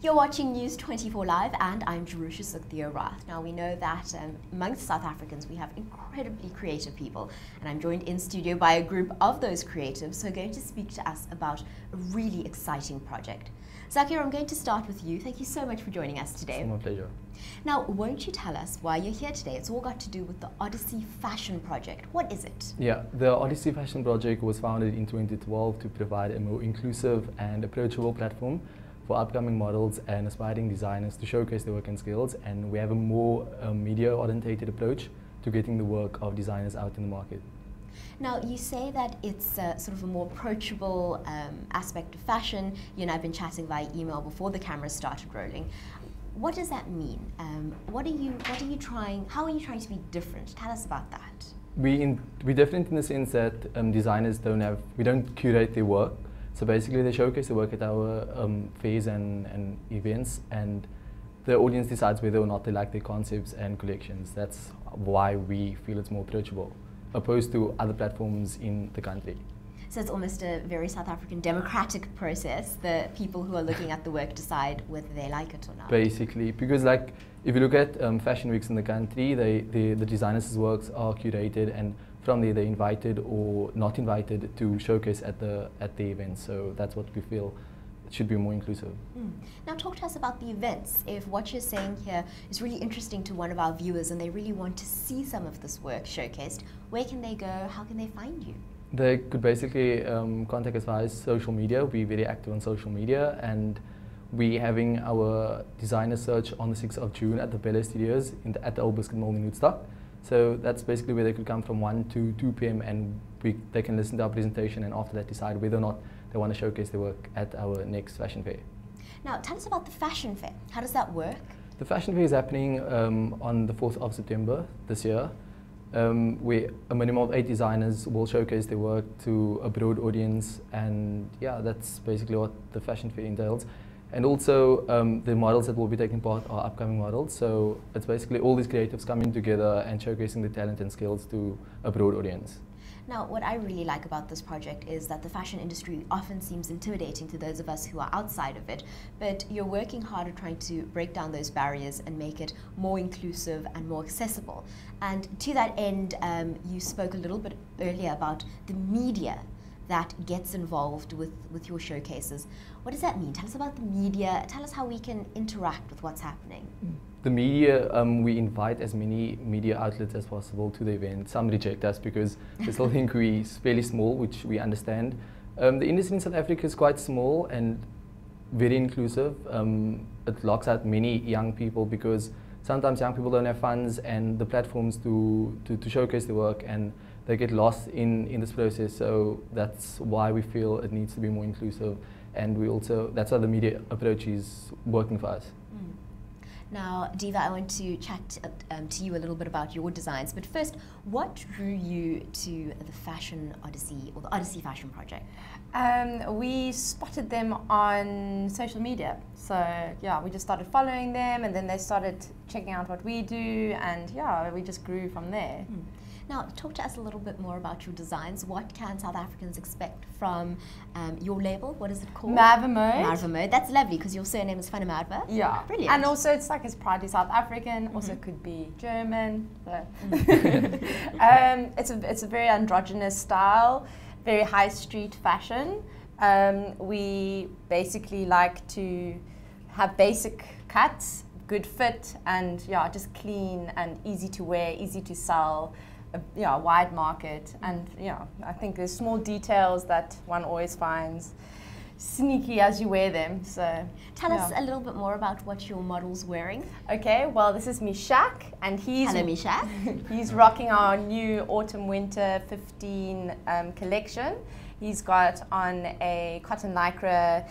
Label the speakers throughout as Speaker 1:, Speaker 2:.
Speaker 1: You're watching News 24 Live and I'm Jerusha Sukthio-Rath. Now we know that amongst South Africans we have incredibly creative people, and I'm joined in studio by a group of those creatives who are going to speak to us about a really exciting project. Zakir, I'm going to start with you. Thank you so much for joining us today.
Speaker 2: It's my pleasure.
Speaker 1: Now, won't you tell us why you're here today? It's all got to do with the Odyssey Fashion Project. What is it?
Speaker 2: Yeah, the Odyssey Fashion Project was founded in 2012 to provide a more inclusive and approachable platform for upcoming models and aspiring designers to showcase their work and skills, and we have a more media-orientated approach to getting the work of designers out in the market.
Speaker 1: Now, you say that it's sort of a more approachable aspect of fashion. You and I have been chatting via email before the cameras started rolling. What does that mean? What are you trying? How are you trying to be different? Tell us about that.
Speaker 2: We're different in the sense that designers we don't curate their work. So basically, they showcase their work at our fairs and events, and the audience decides whether or not they like their concepts and collections. That's why we feel it's more approachable, opposed to other platforms in the country.
Speaker 1: So it's almost a very South African democratic process. The people who are looking at the work decide whether they like it or not.
Speaker 2: Basically, because like if you look at fashion weeks in the country, the designers' works are curated, and from there they're invited or not invited to showcase at the event. So that's what we feel it should be more inclusive.
Speaker 1: Now talk to us about the events. If what you're saying here is really interesting to one of our viewers and they really want to see some of this work showcased, where can they go? How can they find you?
Speaker 2: They could basically contact us via social media. We're very active on social media, and we're having our designer search on the 6th of June at the Bella Studios at the Old Biscuit Mill in Woodstock. So that's basically where they could come from 1 to 2 p.m. and they can listen to our presentation, and after that decide whether or not they want to showcase their work at our next fashion fair.
Speaker 1: Now tell us about the fashion fair. How does that work?
Speaker 2: The fashion fair is happening on the 4th of September this year. Where a minimum of 8 designers will showcase their work to a broad audience, and yeah, that's basically what the fashion fair entails. And also the models that will be taking part are upcoming models, so it's basically all these creatives coming together and showcasing their talent and skills to a broad audience.
Speaker 1: Now, what I really like about this project is that the fashion industry often seems intimidating to those of us who are outside of it, but you're working hard at trying to break down those barriers and make it more inclusive and more accessible. And to that end, you spoke a little bit earlier about the media that gets involved with your showcases. What does that mean? Tell us about the media. Tell us how we can interact with what's happening.
Speaker 2: The media, we invite as many media outlets as possible to the event. Some reject us because they still think we're fairly small, which we understand. The industry in South Africa is quite small and very inclusive. It locks out many young people because sometimes young people don't have funds and the platforms to showcase their work, and they get lost in this process. So that's why we feel it needs to be more inclusive, and that's why the media approach is working for us.
Speaker 1: Now, Diva, I want to chat to you a little bit about your designs, but first, what drew you to the Fashion Odyssey, or the Odyssey Fashion Project?
Speaker 3: We spotted them on social media. So yeah, we just started following them, and then they started checking out what we do, and yeah, we just grew from there.
Speaker 1: Now, talk to us a little bit more about your designs. What can South Africans expect from your label? What is it called?
Speaker 3: Marva Mode.
Speaker 1: Marva Mode. That's lovely because your surname is Marva.
Speaker 3: Yeah.
Speaker 1: Brilliant.
Speaker 3: And also it's like it's proudly South African. Also could be German. So. It's a very androgynous style, very high street fashion. We basically like to have basic cuts, good fit, and yeah, just clean and easy to wear, easy to sell. A wide market, and I think there's small details that one always finds sneaky as you wear them. So
Speaker 1: tell us a little bit more about what your model's wearing.
Speaker 3: Okay, well, this is Mishak, and
Speaker 1: hello Mishak.
Speaker 3: He's rocking our new autumn-winter 15 collection. He's got on a cotton lycra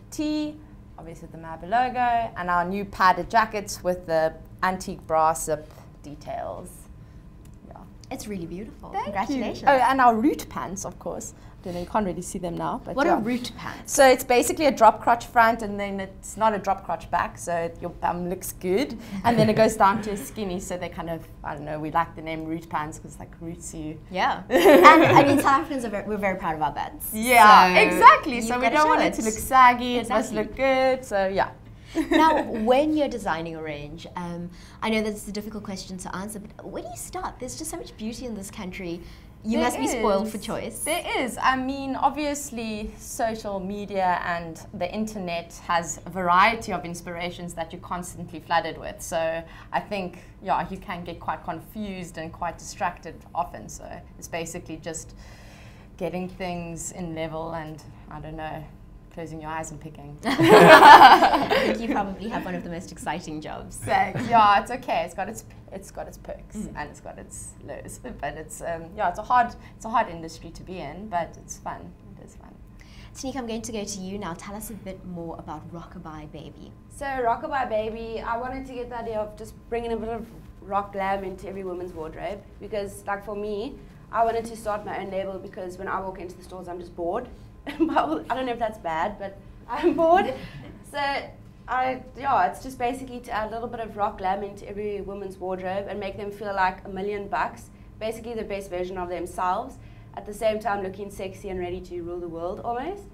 Speaker 3: tee, obviously the Marva logo, and our new padded jackets with the antique brass zip details.
Speaker 1: It's really beautiful.
Speaker 3: Thank
Speaker 1: Congratulations.
Speaker 3: you. Oh, and our root pants, of course. I don't know, you can't really see them now. But
Speaker 1: What
Speaker 3: yeah.
Speaker 1: are root pants?
Speaker 3: So it's basically a drop crotch front, and then it's not a drop crotch back, so your bum looks good. And then it goes down to a skinny, so they kind of, I don't know, we like the name root pants because it like roots you.
Speaker 1: Yeah. And I mean, South Africans we're very proud of our butts.
Speaker 3: Yeah,
Speaker 1: So
Speaker 3: exactly. So
Speaker 1: you've
Speaker 3: we
Speaker 1: gotta
Speaker 3: don't
Speaker 1: show
Speaker 3: want it to look saggy, it must look good, so yeah.
Speaker 1: Now, when you're designing a range, I know that's a difficult question to answer, but where do you start? There's just so much beauty in this country. You must be spoiled for choice.
Speaker 3: There is. I mean, obviously, social media and the internet has a variety of inspirations that you're constantly flooded with. So I think, yeah, you can get quite confused and quite distracted often. So it's basically just getting things in level and, I don't know, closing your eyes and picking.
Speaker 1: I think you probably have one of the most exciting jobs.
Speaker 3: Yeah, it's okay. It's got its perks and it's got its lows, but it's yeah, it's a hard industry to be in, but it's fun. It is fun.
Speaker 1: Tanika, I'm going to go to you now. Tell us a bit more about Rockabye Baby.
Speaker 4: So Rockabye Baby, I wanted to get the idea of just bringing a bit of rock glam into every woman's wardrobe, because like for me, I wanted to start my own label because when I walk into the stores, I'm just bored. I don't know if that's bad, but I'm bored. So yeah, it's just basically to add a little bit of rock glam into every woman's wardrobe and make them feel like $1,000,000, basically the best version of themselves, at the same time looking sexy and ready to rule the world almost.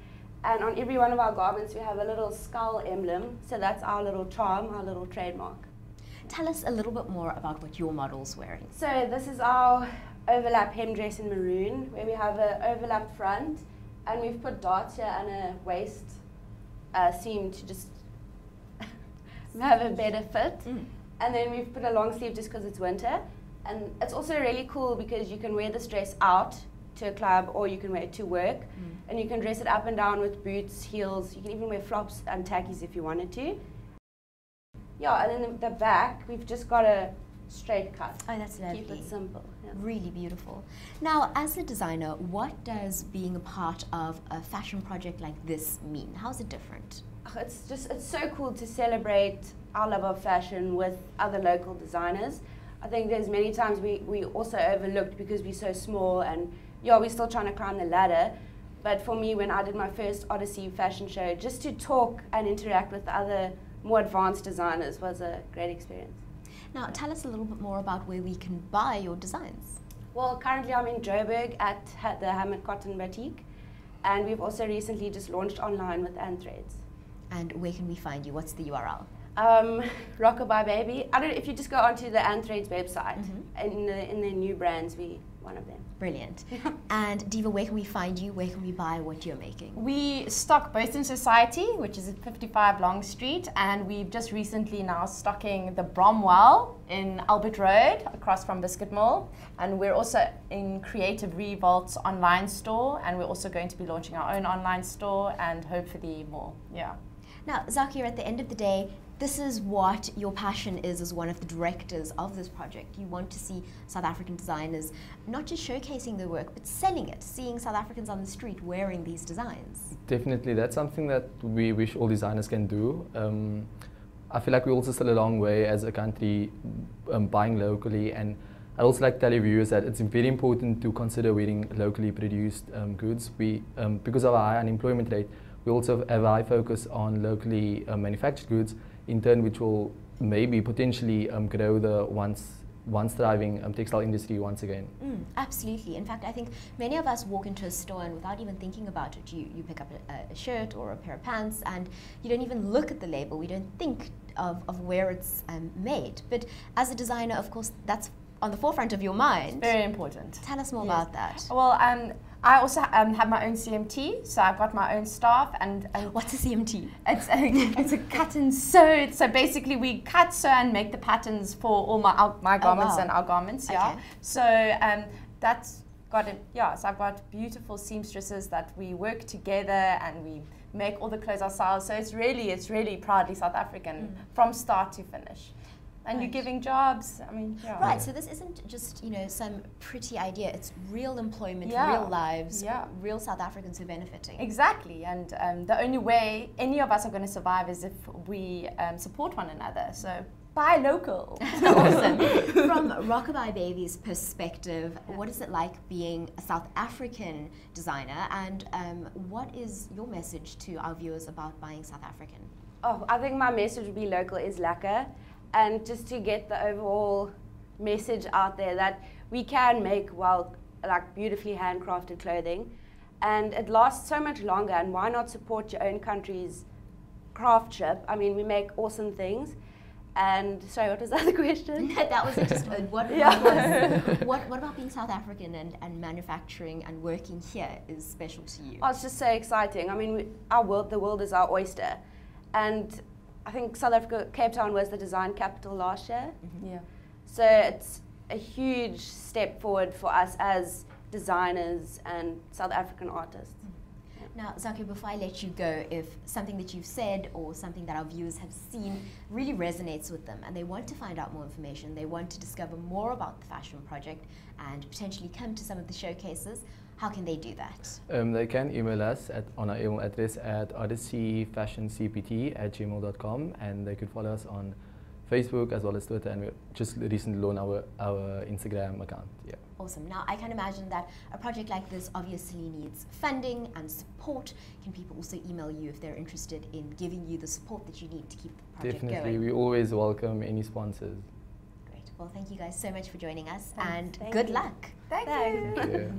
Speaker 4: And on every one of our garments we have a little skull emblem, so that's our little charm, our little trademark.
Speaker 1: Tell us a little bit more about what your model's wearing.
Speaker 4: So this is our overlap hem dress in maroon, where we have an overlap front, and we've put darts here and a waist seam to just have a better fit. And then we've put a long sleeve just because it's winter. And it's also really cool because you can wear this dress out to a club or you can wear it to work. And you can dress it up and down with boots, heels. You can even wear flops and tackies if you wanted to. Yeah, and then the back, we've just got a straight cut.
Speaker 1: Oh, that's lovely.
Speaker 4: Keep it simple. Yeah.
Speaker 1: Really beautiful. Now, as a designer, what does being a part of a fashion project like this mean? How's it different?
Speaker 4: It's so cool to celebrate our love of fashion with other local designers. I think there's many times we also overlooked because we're so small, and yeah, we're still trying to climb the ladder. But for me, when I did my first Odyssey fashion show, just to talk and interact with other more advanced designers was a great experience.
Speaker 1: Now, tell us a little bit more about where we can buy your designs.
Speaker 4: Well, currently I'm in Joburg at the Hamid Cotton Boutique, and we've also recently just launched online with Anthreads.
Speaker 1: And where can we find you? What's the URL?
Speaker 4: Rockabye Baby. I don't know if you just go onto the Anthreads website, in the new brands, we one of them.
Speaker 1: Brilliant. And Diva, where can we find you? Where can we buy what you're making?
Speaker 3: We stock both in Society, which is at 55 Long Street, and we've just recently now stocking the Bromwell in Albert Road, across from Biscuit Mill. And we're also in Creative Revolt's online store, and we're also going to be launching our own online store and hopefully more. Yeah.
Speaker 1: Now, Zakir, at the end of the day, this is what your passion is as one of the directors of this project. You want to see South African designers not just showcasing their work, but selling it, seeing South Africans on the street wearing these designs.
Speaker 2: Definitely, that's something that we wish all designers can do. I feel like we're also still a long way as a country buying locally, and I'd also like to tell your viewers that it's very important to consider wearing locally produced goods. Because of our high unemployment rate, we also have a high focus on locally manufactured goods, in turn which will maybe potentially grow the once thriving textile industry once again.
Speaker 1: Absolutely. In fact, I think many of us walk into a store and without even thinking about it, you pick up a shirt or a pair of pants and you don't even look at the label. We don't think of where it's made. But as a designer, of course, that's on the forefront of your mind.
Speaker 3: Very important.
Speaker 1: Tell us more about that.
Speaker 3: Well, I also have my own CMT, so I've got my own staff. And
Speaker 1: what's a CMT?
Speaker 3: It's a cut and sew. So basically, we cut, sew, and make the patterns for all my garments and our garments. Yeah. Okay. So that's got it. Yeah. So I've got beautiful seamstresses that we work together and we make all the clothes ourselves. So it's really proudly South African from start to finish. And you're giving jobs. I mean, yeah.
Speaker 1: Right. So this isn't just some pretty idea. It's real employment, real lives, real South Africans who are benefiting.
Speaker 3: Exactly. And the only way any of us are going to survive is if we support one another. So buy local.
Speaker 1: Awesome. From Rockabye Baby's perspective, what is it like being a South African designer, and what is your message to our viewers about buying South African?
Speaker 4: Oh, I think my message would be local is lekker, and just to get the overall message out there that we can make like beautifully handcrafted clothing, and it lasts so much longer, and why not support your own country's craftsmanship? I mean, we make awesome things. And sorry, what was the other question?
Speaker 1: That was just what about being South African and manufacturing and working here is special to you?
Speaker 4: Oh, it's just so exciting. I mean, the world is our oyster, and I think South Africa, Cape Town was the design capital last year.
Speaker 3: Yeah.
Speaker 4: So it's a huge step forward for us as designers and South African artists.
Speaker 1: Now, Zaki, before I let you go, if something that you've said or something that our viewers have seen really resonates with them and they want to find out more information, they want to discover more about the fashion project and potentially come to some of the showcases, how can they do that?
Speaker 2: They can email us on our email address at odysseyfashioncpt@gmail.com, and they could follow us on Facebook as well as Twitter, and we just recently launched our Instagram account. Yeah.
Speaker 1: Awesome. Now, I can imagine that a project like this obviously needs funding and support. Can people also email you if they're interested in giving you the support that you need to keep the project
Speaker 2: Definitely.
Speaker 1: going?
Speaker 2: We always welcome any sponsors.
Speaker 1: Great. Well, thank you guys so much for joining us,
Speaker 4: Thanks.
Speaker 1: and
Speaker 4: Thank
Speaker 1: good
Speaker 4: you.
Speaker 1: luck.
Speaker 3: Thank you.
Speaker 2: Yeah.